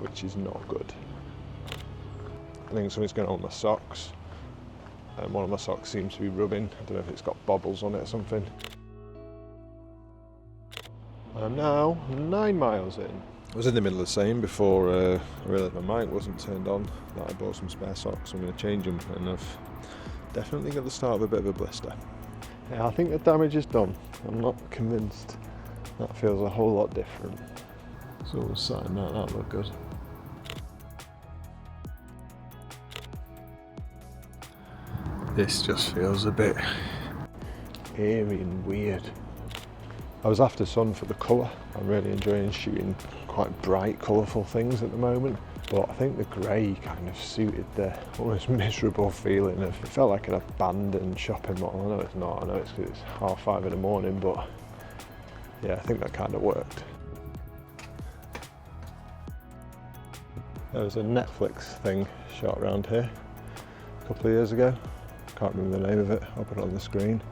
which is not good. I think something's going on with my socks, and one of my socks seems to be rubbing. I don't know if it's got bobbles on it or something. I'm now 9 miles in. I was in the middle of saying before I realised my mic wasn't turned on that I bought some spare socks. I'm going to change them, and I've definitely got the start of a bit of a blister. Yeah, I think the damage is done. I'm not convinced that feels a whole lot different. So we're starting that look good. This just feels a bit eerie and weird. I was after sun for the colour. I'm really enjoying shooting quite bright, colourful things at the moment. But I think the grey kind of suited the almost miserable feeling of, it felt like an abandoned shopping mall. I know it's not, I know it's because it's 5:30 in the morning, but yeah, I think that kind of worked. There was a Netflix thing shot around here a couple of years ago. Can't remember the name of it, I'll put it on the screen.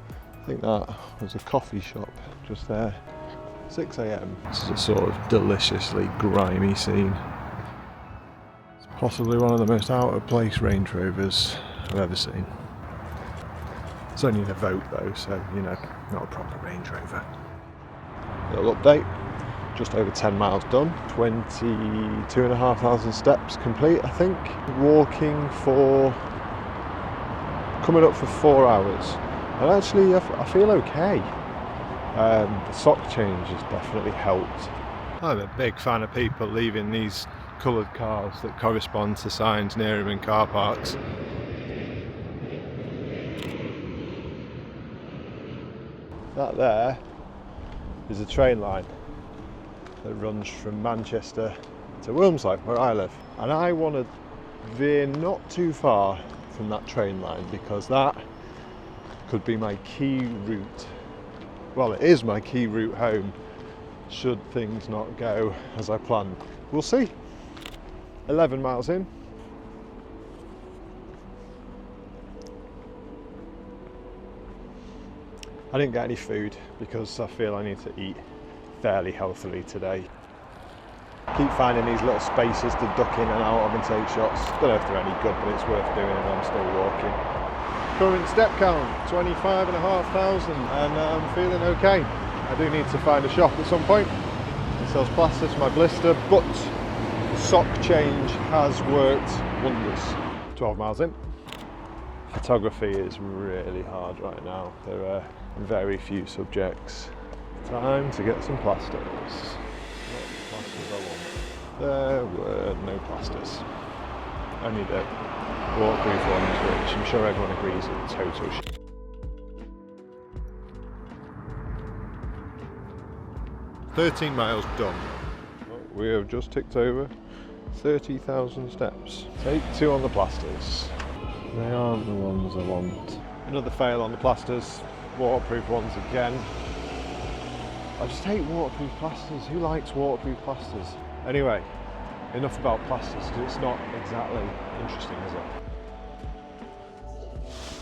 I think that was a coffee shop just there. 6 AM. This is a sort of deliciously grimy scene. It's possibly one of the most out of place Range Rovers I've ever seen. It's only in a vote though, so you know, not a proper Range Rover. Little update. Just over 10 miles done, 22,500 steps complete, I think. Walking for coming up for 4 hours, and actually I feel okay. The sock change has definitely helped. I'm a big fan of people leaving these coloured cars that correspond to signs near them in car parks. That there is a train line that runs from Manchester to Wilmslow, where I live, and I want to veer not too far from that train line because that could be my key route. Well, it is my key route home should things not go as I planned. We'll see. 11 miles in. I didn't get any food because I feel I need to eat fairly healthily today. Keep finding these little spaces to duck in and out of and take shots. Don't know if they're any good, but it's worth doing and I'm still walking. Current step count, 25,500, and I'm feeling okay. I do need to find a shop at some point that sells plasters for my blister, but sock change has worked wonders. 12 miles in. Photography is really hard right now. There are very few subjects. Time to get some plasters. What plasters I want? There were no plasters. Only the waterproof ones, which I'm sure everyone agrees are total shit. "13 miles done. We have just ticked over 30,000 steps. Take 2 on the plasters. They aren't the ones I want. Another fail on the plasters. Waterproof ones again. I just hate waterproof plasters. Who likes waterproof plasters? Anyway, enough about plasters because it's not exactly interesting, is it?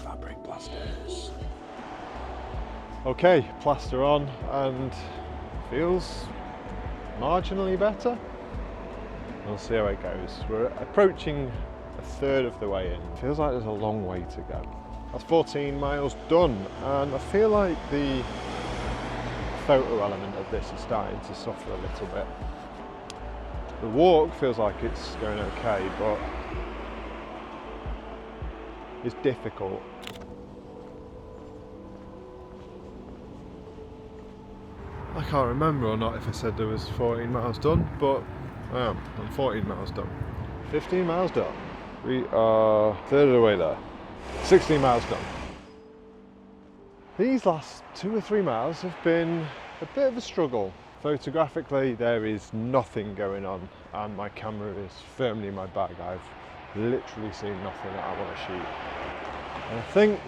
Fabric plasters. Okay, plaster on and feels marginally better. We'll see how it goes. We're approaching a third of the way in. Feels like there's a long way to go. That's 14 miles done, and I feel like the photo element of this is starting to suffer a little bit. The walk feels like it's going okay, but it's difficult. I can't remember or not if I said there was 14 miles done, but I am. I'm 14 miles done. 15 miles done. We are a third of the way there. 16 miles done. These last 2 or 3 miles have been a bit of a struggle. Photographically, there is nothing going on and my camera is firmly in my bag. I've literally seen nothing that I want to shoot. And I think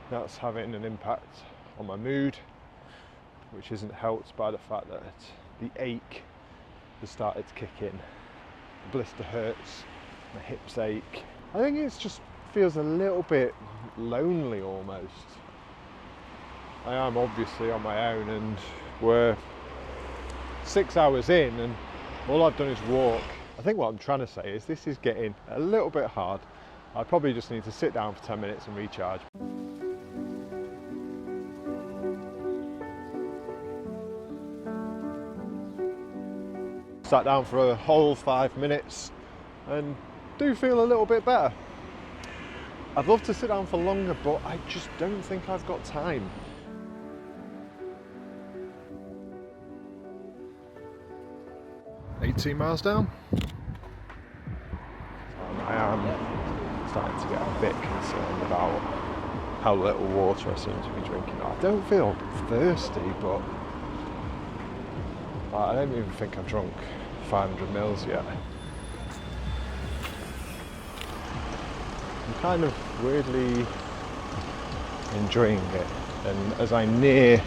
that's having an impact on my mood, which isn't helped by the fact that the ache has started to kick in. The blister hurts, my hips ache. I think it just feels a little bit lonely almost. I am obviously on my own and we're 6 hours in and All I've done is walk. I think what I'm trying to say is this is getting a little bit hard. I probably just need to sit down for 10 minutes and recharge. Sat down for a whole 5 minutes and do feel a little bit better. I'd love to sit down for longer, but I just don't think I've got time. $18 miles down. I am starting to get a bit concerned about how little water I seem to be drinking. I don't feel thirsty, but I don't even think I've drunk 500 mils yet. I'm kind of weirdly enjoying it, and as I near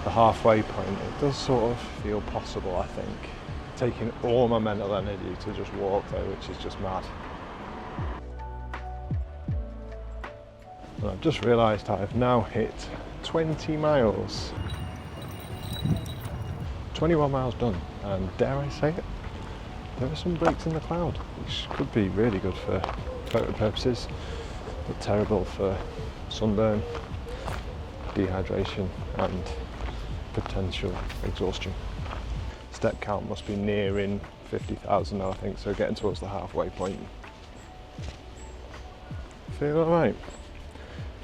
the halfway point, it does sort of feel possible, I think. Taking all my mental energy to just walk though, which is just mad. And I've just realised I've now hit 20 miles. 21 miles done, and dare I say it, there are some breaks in the cloud, which could be really good for photo purposes, but terrible for sunburn, dehydration and potential exhaustion. Step count must be nearing 50,000 now, I think, so getting towards the halfway point. Feel alright.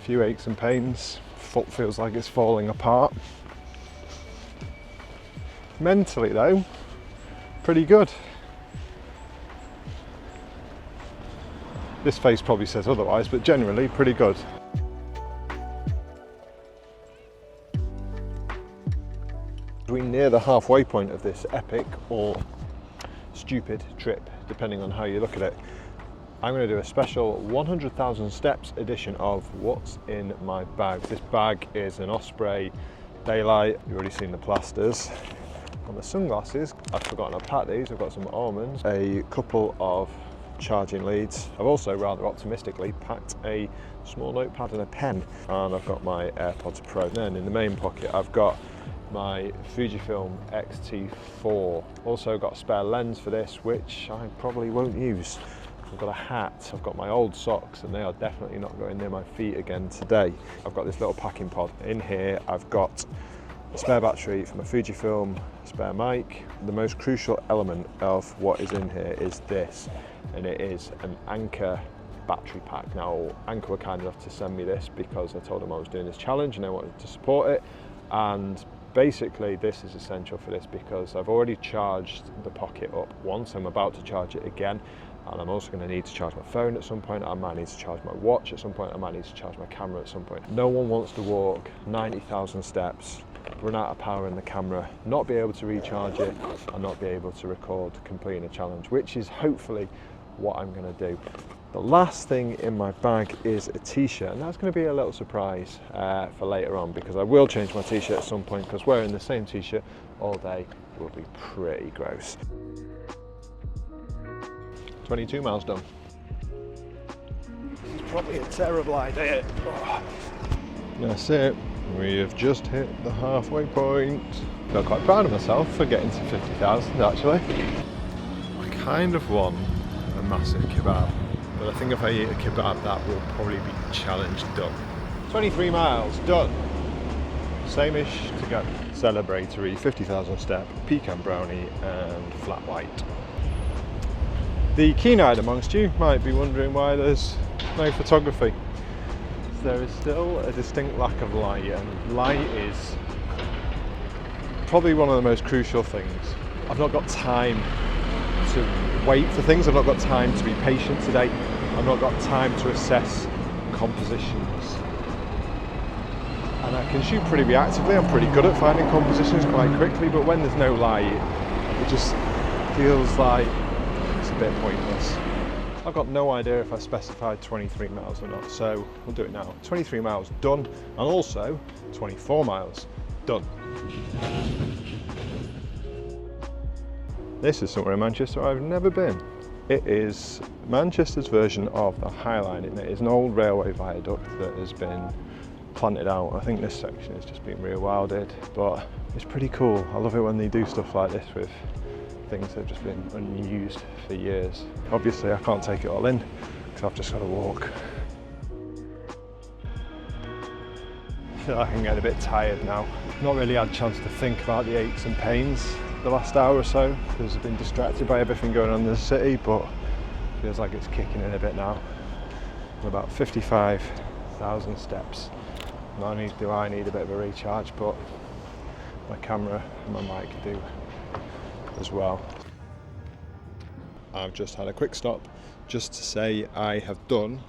A few aches and pains, foot feels like it's falling apart. Mentally though, pretty good. This face probably says otherwise, but generally pretty good. We're near the halfway point of this epic or stupid trip, depending on how you look at it. I'm going to do a special 100,000 steps edition of what's in my bag. This bag is an Osprey Daylight. You've already seen the plasters. On the sunglasses, I've forgotten to pack these. I've got some almonds, a couple of charging leads. I've also rather optimistically packed a small notepad and a pen, and I've got my AirPods Pro. Then in the main pocket I've got my Fujifilm X-T4. Also got a spare lens for this, which I probably won't use. I've got a hat, I've got my old socks, and they are definitely not going near my feet again today. I've got this little packing pod. In here I've got a spare battery for my Fujifilm, spare mic. The most crucial element of what is in here is this, and it is an Anker battery pack. Now, Anker were kind enough to send me this because I told them I was doing this challenge and I wanted to support it, and basically this is essential for this because I've already charged the Pocket up once. I'm about to charge it again, and I'm also going to need to charge my phone at some point. I might need to charge my watch at some point. I might need to charge my camera at some point. No one wants to walk 90,000 steps, run out of power in the camera, not be able to recharge it, and not be able to record completing a challenge, which is hopefully what I'm going to do. The last thing in my bag is a t-shirt, and that's going to be a little surprise for later on, because I will change my t-shirt at some point, because wearing the same t-shirt all day will be pretty gross. 22 miles done. It's probably a terrible idea. Oh. That's it. We have just hit the halfway point. I feel quite proud of myself for getting to 50,000 actually. I kind of want a massive kebab, but I think if I eat a kebab that will probably be challenge done. 23 miles done. Same-ish to go. Celebratory 50,000 step, pecan brownie and flat white. The keen-eyed amongst you might be wondering why there's no photography. There is still a distinct lack of light, and light is probably one of the most crucial things. I've not got time to wait for things, I've not got time to be patient today, I've not got time to assess compositions. And I can shoot pretty reactively, I'm pretty good at finding compositions quite quickly, but when there's no light, it just feels like it's a bit pointless. I've got no idea if I specified 23 miles or not, so we'll do it now. 23 miles done, and also 24 miles done. This is somewhere in Manchester I've never been. It is Manchester's version of the High Line, and it is an old railway viaduct that has been planted out. I think this section has just been rewilded, but it's pretty cool. I love it when they do stuff like this with things have just been unused for years. Obviously I can't take it all in because I've just got to walk. I feel like I'm getting a bit tired now. Not really had a chance to think about the aches and pains the last hour or so because I've been distracted by everything going on in the city, but it feels like it's kicking in a bit now. I'm about 55,000 steps. Not only do I need a bit of a recharge, but my camera and my mic do as well. I've just had a quick stop just to say I have done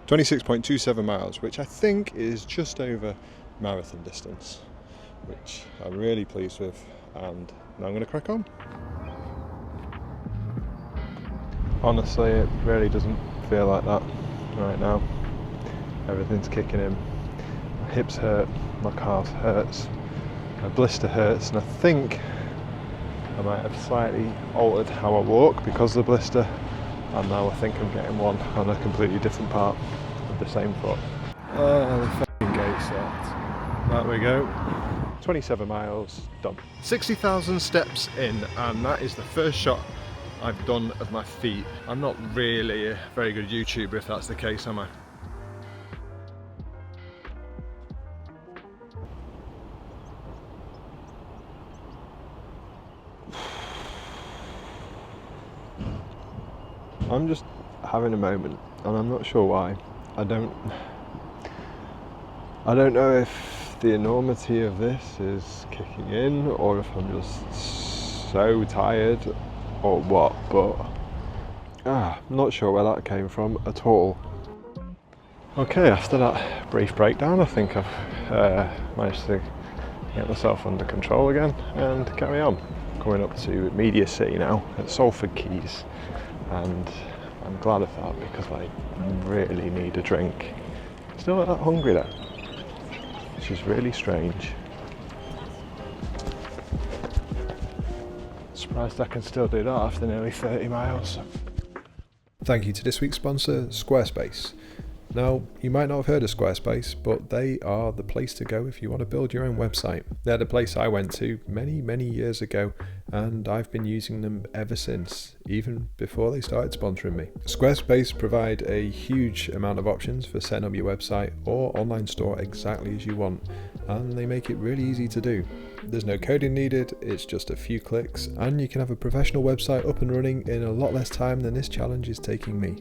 26.27 miles, which I think is just over marathon distance, which I'm really pleased with, and now I'm going to crack on. Honestly, it really doesn't feel like that right now. Everything's kicking in. My hips hurt, my calf hurts, my blister hurts, and I think I might have slightly altered how I walk because of the blister, and now I think I'm getting one on a completely different part of the same foot. The fucking gate's locked. There we go. 27 miles done. 60,000 steps in, and that is the first shot I've done of my feet. I'm not really a very good YouTuber if that's the case, am I? I'm just having a moment, and I'm not sure why. I don't know if the enormity of this is kicking in, or if I'm just so tired, or what, but I'm not sure where that came from at all. Okay, after that brief breakdown, I think I've managed to get myself under control again and carry on. Coming up to Media City now at Salford Quays, and I'm glad of that because I really need a drink. Still not that hungry though, which is really strange. Surprised I can still do that after nearly 30 miles. Thank you to this week's sponsor, Squarespace. Now, you might not have heard of Squarespace, but they are the place to go if you want to build your own website. They're the place I went to many years ago, and I've been using them ever since, even before they started sponsoring me. Squarespace provide a huge amount of options for setting up your website or online store exactly as you want, and they make it really easy to do. There's no coding needed, it's just a few clicks, and you can have a professional website up and running in a lot less time than this challenge is taking me.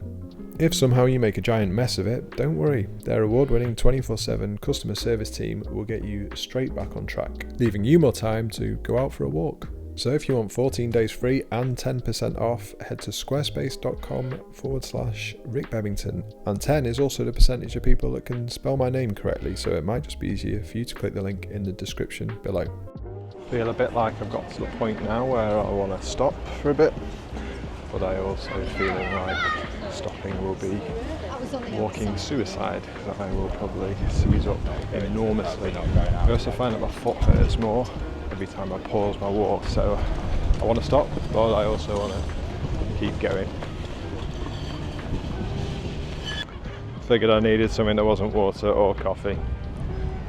If somehow you make a giant mess of it, don't worry, their award-winning 24/7 customer service team will get you straight back on track, leaving you more time to go out for a walk. So if you want 14 days free and 10% off, head to squarespace.com/Rick Bebbington. And 10 is also the percentage of people that can spell my name correctly, so it might just be easier for you to click the link in the description below. Feel a bit like I've got to the point now where I want to stop for a bit, but I also feeling like stopping will be walking suicide. I will probably seize up enormously. I also find that my foot hurts more every time I pause my walk, so I want to stop, but I also want to keep going. Figured I needed something that wasn't water or coffee.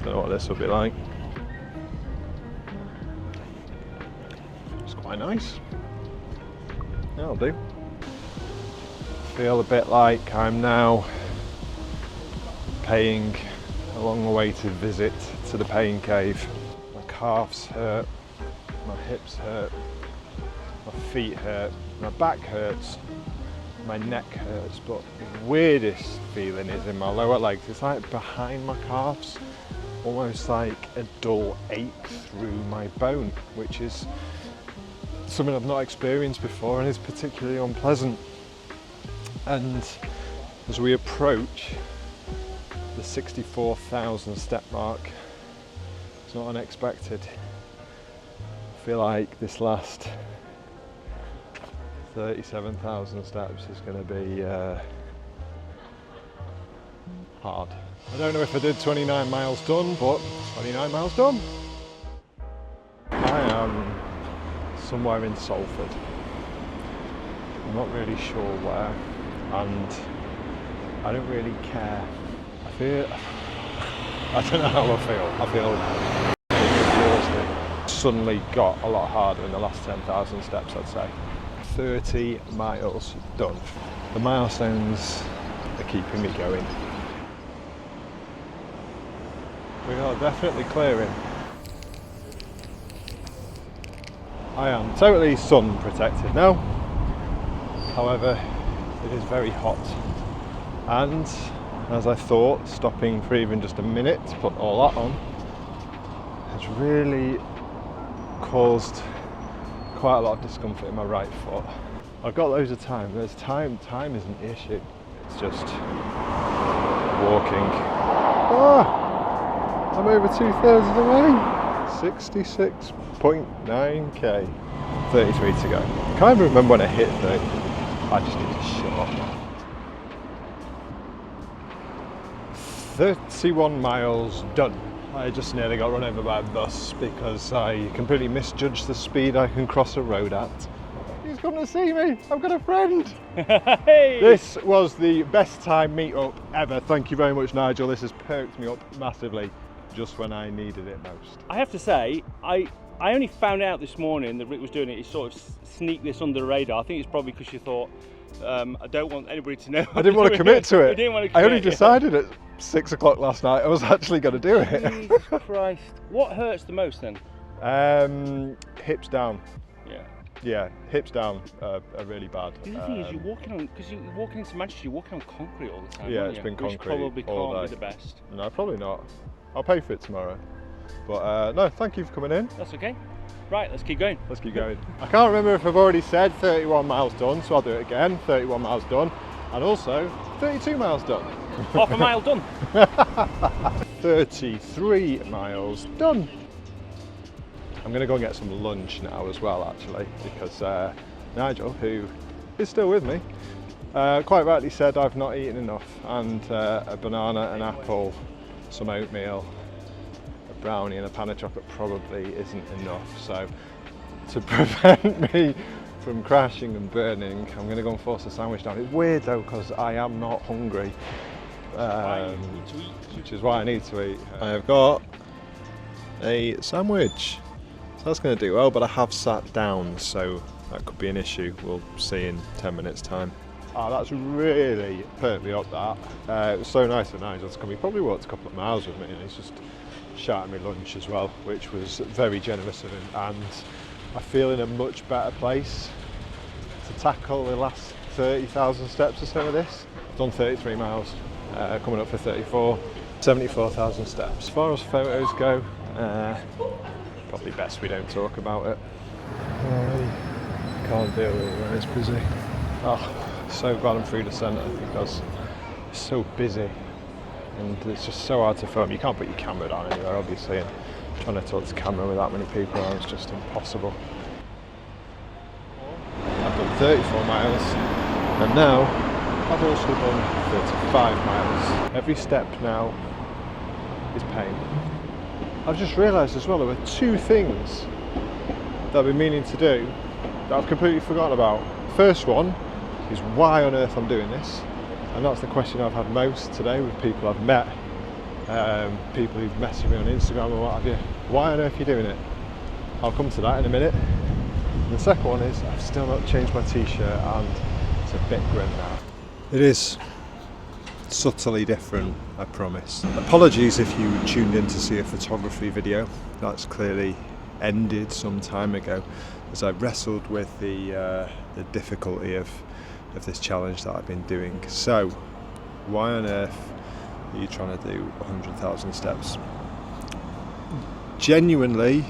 Don't know what this will be like. It's quite nice. That'll do. Feel a bit like I'm now paying a long way to visit to the pain cave. My calves hurt, my hips hurt, my feet hurt, my back hurts, my neck hurts, but the weirdest feeling is in my lower legs. It's like behind my calves, almost like a dull ache through my bone, which is something I've not experienced before and is particularly unpleasant. And as we approach the 64,000 step mark, it's not unexpected. I feel like this last 37,000 steps is going to be hard. I don't know if I did 29 miles done, but 29 miles done. I am somewhere in Salford. I'm not really sure where, and I don't really care. I don't know how I feel. I feel exhausted. suddenly got a lot harder in the last 10,000 steps, I'd say. 30 miles done. The milestones are keeping me going. We are definitely clearing. I am totally sun protected now. However, it is very hot. And as I thought, stopping for even just a minute to put all that on has really caused quite a lot of discomfort in my right foot. I've got loads of time. There's time isn't the issue. It's just walking. Ah, I'm over 2/3 of the way. 66.9k. 33 to go. I can't even remember when I hit 30. I just need to shut up. 31 miles done. I just nearly got run over by a bus because I completely misjudged the speed I can cross a road at. He's come to see me. I've got a friend. Hey! This was the best time meet-up ever. Thank you very much, Nigel. This has perked me up massively just when I needed it most. I have to say, I only found out this morning that Rick was doing it. He sort of sneaked this under the radar. I think it's probably because you thought, I don't want anybody to know. I didn't want to commit to it. Didn't want to commit, I only decided at 6 o'clock last night I was actually going to do it. Jesus Christ. What hurts the most then? Hips down. Yeah. Yeah, hips down are really bad. The other thing is you're walking on, because you're walking into Manchester, you're walking on concrete all the time. Yeah, aren't it's you? been concrete Which probably all can't day. be the best. No, probably not. I'll pay for it tomorrow. But no, thank you for coming in. That's okay. Right, let's keep going. Let's keep going. I can't remember if I've already said 31 miles done, so I'll do it again. 31 miles done, and also 32 miles done. Half a mile done. 33 miles done. I'm going to go and get some lunch now as well, actually, because Nigel, who is still with me, quite rightly said I've not eaten enough, and a banana, an apple, some oatmeal, a brownie and a pan of chocolate probably isn't enough. So to prevent me from crashing and burning, I'm going to go and force a sandwich down. It's weird though, because I am not hungry, which is why I need to eat. I've got a sandwich. So that's going to do well, but I have sat down, so that could be an issue. We'll see in 10 minutes time. Oh, that's really perked me up, that. It was so nice of Nigel to come. He probably walked a couple of miles with me, and he's just shouting me lunch as well, which was very generous of him. And I feel in a much better place to tackle the last 30,000 steps or so of this. I've done 33 miles, coming up for 34. 74,000 steps. As far as photos go, probably best we don't talk about it. I can't deal with it when it's busy. Oh, so glad I'm through the centre because it's so busy and it's just so hard to film. You can't put your camera down anywhere, obviously, and trying to talk to camera with that many people around is just impossible. I've done 34 miles and now I've also done 35 miles. Every step now is pain. I've just realised as well there were two things that I've been meaning to do that I've completely forgotten about. First one is why on earth I'm doing this, and that's the question I've had most today with people I've met, people who've messaged me on Instagram and what have you. Why on earth are you doing it? I'll come to that in a minute. And the second one is I've still not changed my t-shirt and it's a bit grim now. It is subtly different, I promise. Apologies if you tuned in to see a photography video. That's clearly ended some time ago as I wrestled with the difficulty of this challenge that I've been doing. So, why on earth are you trying to do 100,000 steps? Genuinely,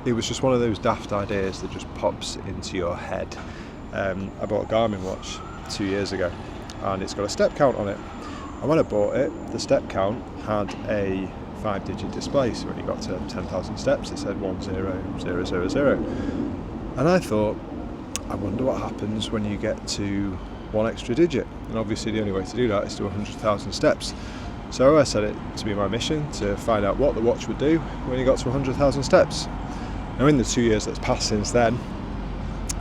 it was just one of those daft ideas that just pops into your head. I bought a Garmin watch 2 years ago and it's got a step count on it. And when I bought it, the step count had a 5-digit display, so when you got to 10,000 steps it said 10000. And I thought, I wonder what happens when you get to one extra digit. And obviously the only way to do that is to 100,000 steps. So I set it to be my mission to find out what the watch would do when you got to 100,000 steps. Now in the 2 years that's passed since then,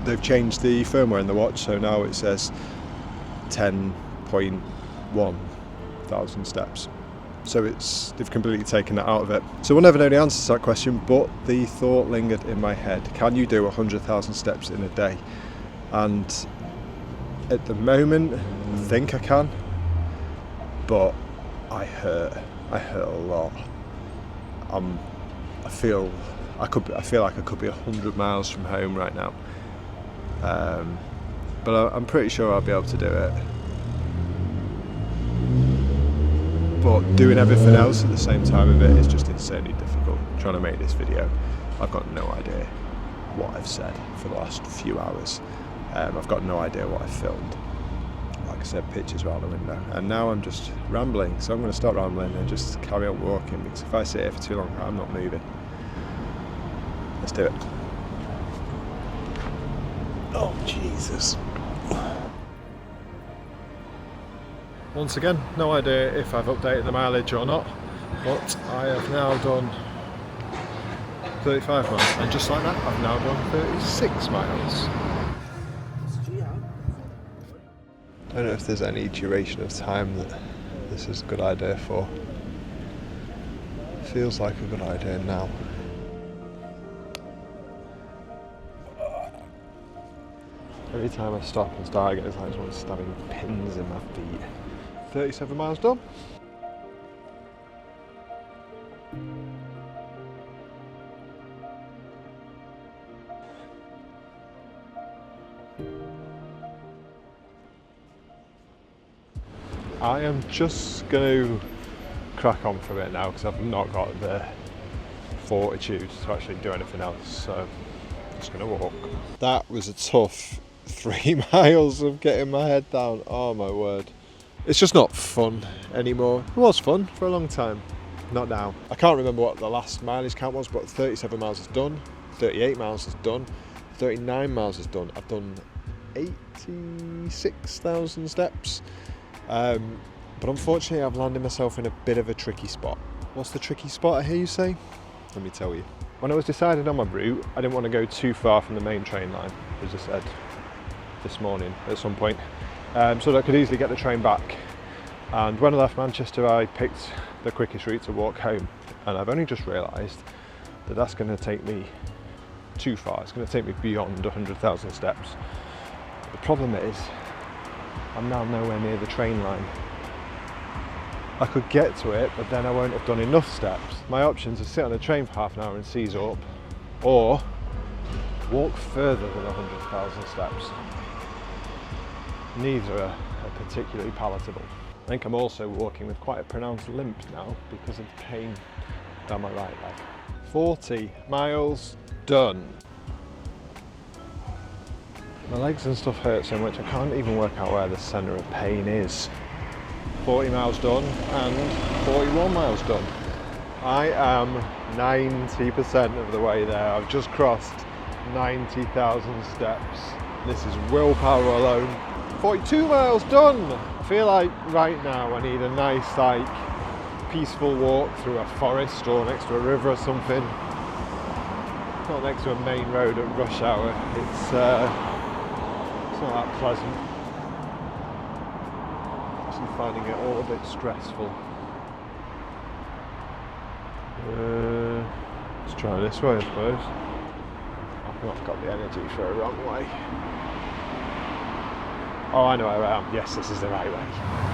they've changed the firmware in the watch, so now it says 10.1 thousand steps. so they've completely taken that out of it. So we'll never know the answer to that question, but the thought lingered in my head, can you do 100,000 steps in a day? And at the moment, I think I can, but I hurt a lot. I feel like I could be 100 miles from home right now, but I'm pretty sure I'll be able to do it. But doing everything else at the same time of it is just insanely difficult. Trying to make this video, I've got no idea what I've said for the last few hours. I've got no idea what I've filmed. Like I said, pictures are out the window, and now I'm just rambling. So I'm going to stop rambling and just carry on walking, because if I sit here for too long, I'm not moving. Let's do it. Oh, Jesus. Once again, no idea if I've updated the mileage or not, but I have now done 35 miles, and just like that, I've now done 36 miles. I don't know if there's any duration of time that this is a good idea for. Feels like a good idea now. Every time I stop and start again, it's like someone's stabbing pins in my feet. 37 miles done. I am just going to crack on for a bit now, because I've not got the fortitude to actually do anything else, so I'm just going to walk. That was a tough 3 miles of getting my head down. Oh my word. It's just not fun anymore. It was fun for a long time, not now. I can't remember what the last mileage count was, but 37 miles is done, 38 miles is done, 39 miles is done. I've done 86,000 steps. But unfortunately I've landed myself in a bit of a tricky spot. What's the tricky spot, I hear you say? Let me tell you. When I was deciding on my route, I didn't want to go too far from the main train line, as I said this morning at some point, so that I could easily get the train back. And when I left Manchester, I picked the quickest route to walk home, and I've only just realised that that's going to take me too far. It's going to take me beyond 100,000 steps. The problem is, I'm now nowhere near the train line. I could get to it, but then I won't have done enough steps. My options are sit on a train for half an hour and seize up, or walk further than 100,000 steps. Neither are particularly palatable. I think I'm also walking with quite a pronounced limp now because of pain down my right leg. 40 miles done. My legs and stuff hurt so much I can't even work out where the centre of pain is. 40 miles done and 41 miles done. I am 90% of the way there. I've just crossed 90,000 steps. This is willpower alone. 42 miles done! I feel like right now I need a nice, like, peaceful walk through a forest or next to a river or something. Not next to a main road at rush hour. It's not that pleasant. I'm finding it all a bit stressful. Let's try this way, I suppose. I've not got the energy for a wrong way. Oh, I know where I am. Yes, this is the right way.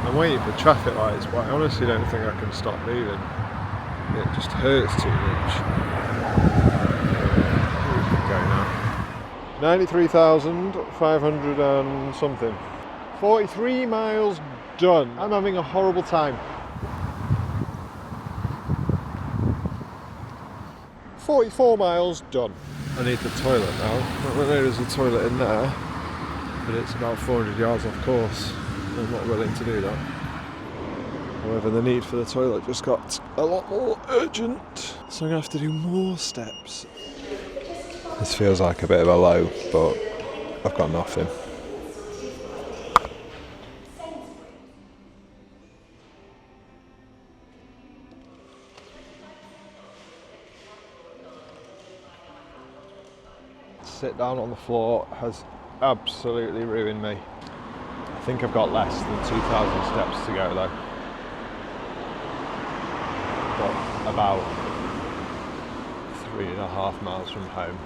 I'm waiting for traffic lights, but I honestly don't think I can stop moving. It just hurts too much. We can go now. 93,500 and something. 43 miles done. I'm having a horrible time. 44 miles done. I need the toilet now. I know there's a toilet in there, but it's about 400 yards off course. I'm not willing to do that. However, the need for the toilet just got a lot more urgent, so I'm going to have to do more steps. This feels like a bit of a low, but I've got nothing. Sit down on the floor has absolutely ruined me. I think I've got less than 2,000 steps to go though. but about 3.5 miles from home.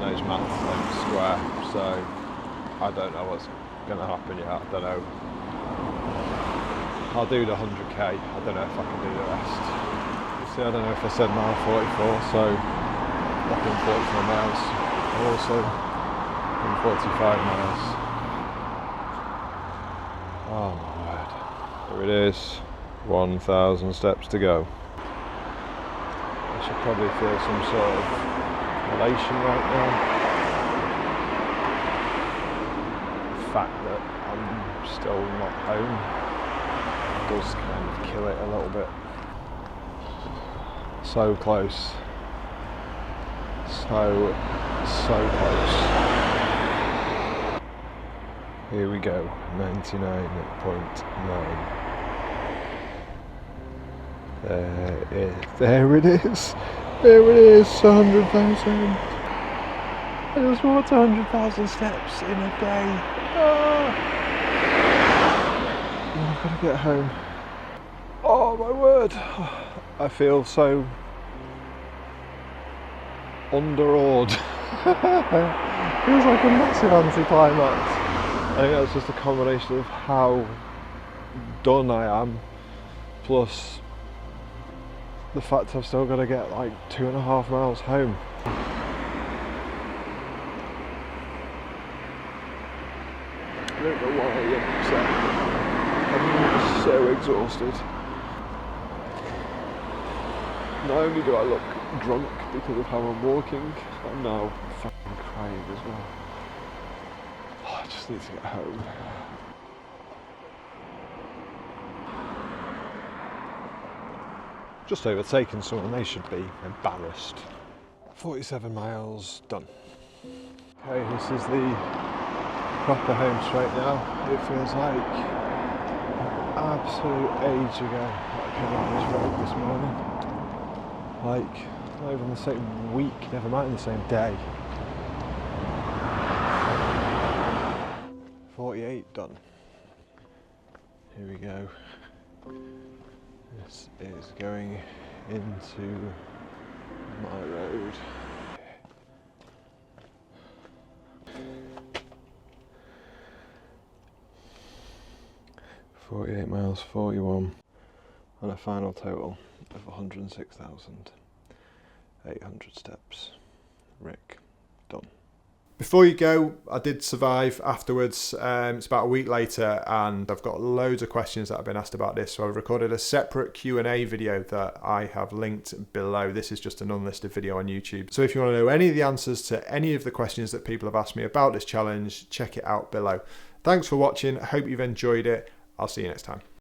Those maths don't square, so I don't know what's going to happen yet. I don't know. I'll do the 100k. I don't know if I can do the rest. See, I don't know if I said mile 44, so I've done 44 miles. I've also done 45 miles. Oh my word. There it is. 1,000 steps to go. I should probably feel some sort of elation right now. The fact that I'm still not home does kind of kill it a little bit. So close. So close. Here we go, 99.9. There it is. There it is, 100,000. I just walked 100,000 steps in a day. Oh. I've got to get home. Oh my word. I feel so underawed. Feels like a massive anticlimax. I think that's just a combination of how done I am, plus the fact I've still got to get like 2.5 miles home. I don't know why I'm upset. I'm so exhausted. Not only do I look drunk because of how I'm walking, I'm now fucking crying as well. Oh, I just need to get home. Just overtaken someone, they should be embarrassed. 47 miles done. Okay, this is the proper home straight now. It feels like an absolute age ago that I came on this road this morning. Like, not even the same week, never mind the same day. 48 done. Here we go. This is going into my road. .48 miles, 41, and a final total of 106,800 steps. Rick, done. Before you go, I did survive afterwards. It's about a week later and I've got loads of questions that I've been asked about this. So I've recorded a separate Q&A video that I have linked below. This is just an unlisted video on YouTube. So if you want to know any of the answers to any of the questions that people have asked me about this challenge, check it out below. Thanks for watching. I hope you've enjoyed it. I'll see you next time.